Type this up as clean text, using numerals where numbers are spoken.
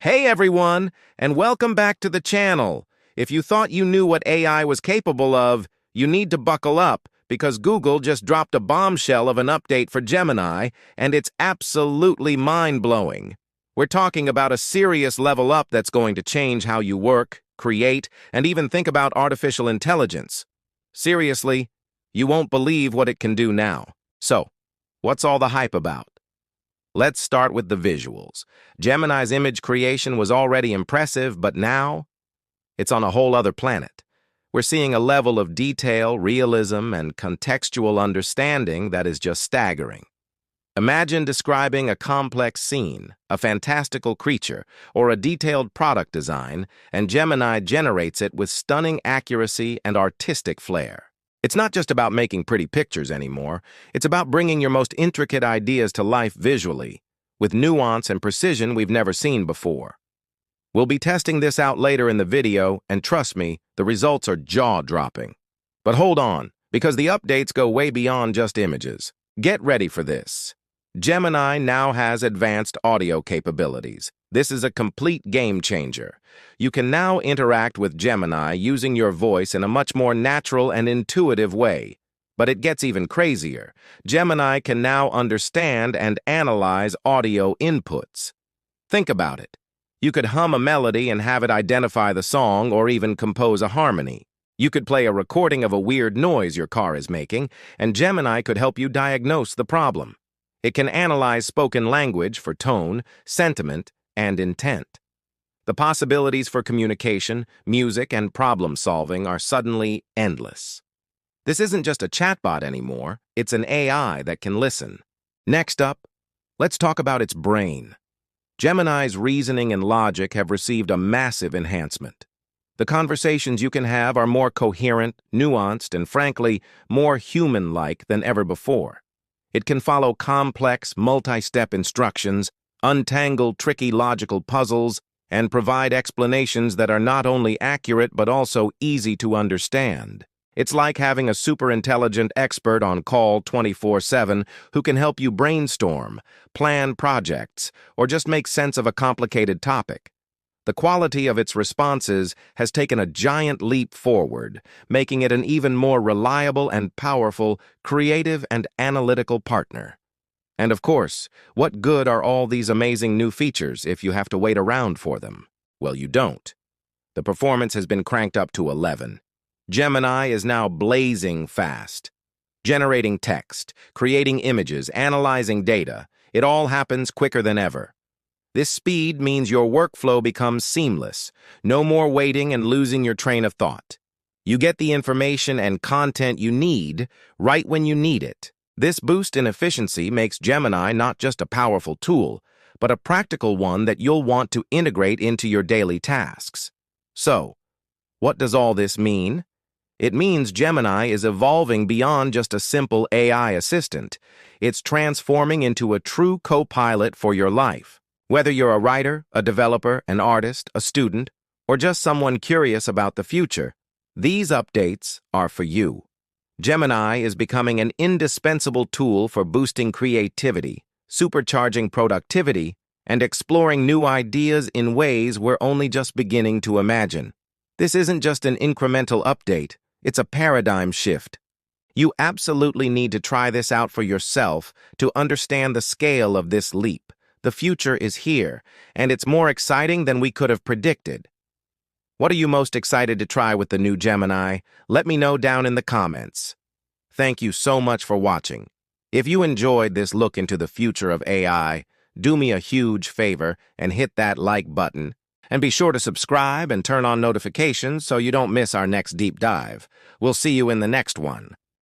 Hey everyone, and welcome back to the channel. If you thought you knew what AI was capable of, you need to buckle up because Google just dropped a bombshell of an update for Gemini, and it's absolutely mind-blowing. We're talking about a serious level up that's going to change how you work, create, and even think about artificial intelligence. Seriously, you won't believe what it can do now. So, what's all the hype about? Let's start with the visuals. Gemini's image creation was already impressive, but now it's on a whole other planet. We're seeing a level of detail, realism, and contextual understanding that is just staggering. Imagine describing a complex scene, a fantastical creature, or a detailed product design, and Gemini generates it with stunning accuracy and artistic flair. It's not just about making pretty pictures anymore. It's about bringing your most intricate ideas to life visually, with nuance and precision we've never seen before. We'll be testing this out later in the video, and trust me, the results are jaw-dropping. But hold on, because the updates go way beyond just images. Get ready for this. Gemini now has advanced audio capabilities. This is a complete game changer. You can now interact with Gemini using your voice in a much more natural and intuitive way. But it gets even crazier. Gemini can now understand and analyze audio inputs. Think about it. You could hum a melody and have it identify the song or even compose a harmony. You could play a recording of a weird noise your car is making, and Gemini could help you diagnose the problem. It can analyze spoken language for tone, sentiment, and intent. The possibilities for communication, music, and problem-solving are suddenly endless. This isn't just a chatbot anymore, it's an AI that can listen. Next up, let's talk about its brain. Gemini's reasoning and logic have received a massive enhancement. The conversations you can have are more coherent, nuanced, and frankly, more human-like than ever before. It can follow complex, multi-step instructions, untangle tricky logical puzzles, and provide explanations that are not only accurate but also easy to understand. It's like having a super-intelligent expert on call 24/7 who can help you brainstorm, plan projects, or just make sense of a complicated topic. The quality of its responses has taken a giant leap forward, making it an even more reliable and powerful, creative and analytical partner. And of course, what good are all these amazing new features if you have to wait around for them? Well, you don't. The performance has been cranked up to 11. Gemini is now blazing fast. Generating text, creating images, analyzing data, it all happens quicker than ever. This speed means your workflow becomes seamless. No more waiting and losing your train of thought. You get the information and content you need right when you need it. This boost in efficiency makes Gemini not just a powerful tool, but a practical one that you'll want to integrate into your daily tasks. So, what does all this mean? It means Gemini is evolving beyond just a simple AI assistant. It's transforming into a true co-pilot for your life. Whether you're a writer, a developer, an artist, a student, or just someone curious about the future, these updates are for you. Gemini is becoming an indispensable tool for boosting creativity, supercharging productivity, and exploring new ideas in ways we're only just beginning to imagine. This isn't just an incremental update, it's a paradigm shift. You absolutely need to try this out for yourself to understand the scale of this leap. The future is here, and it's more exciting than we could have predicted. What are you most excited to try with the new Gemini? Let me know down in the comments. Thank you so much for watching. If you enjoyed this look into the future of AI, do me a huge favor and hit that like button. And be sure to subscribe and turn on notifications so you don't miss our next deep dive. We'll see you in the next one.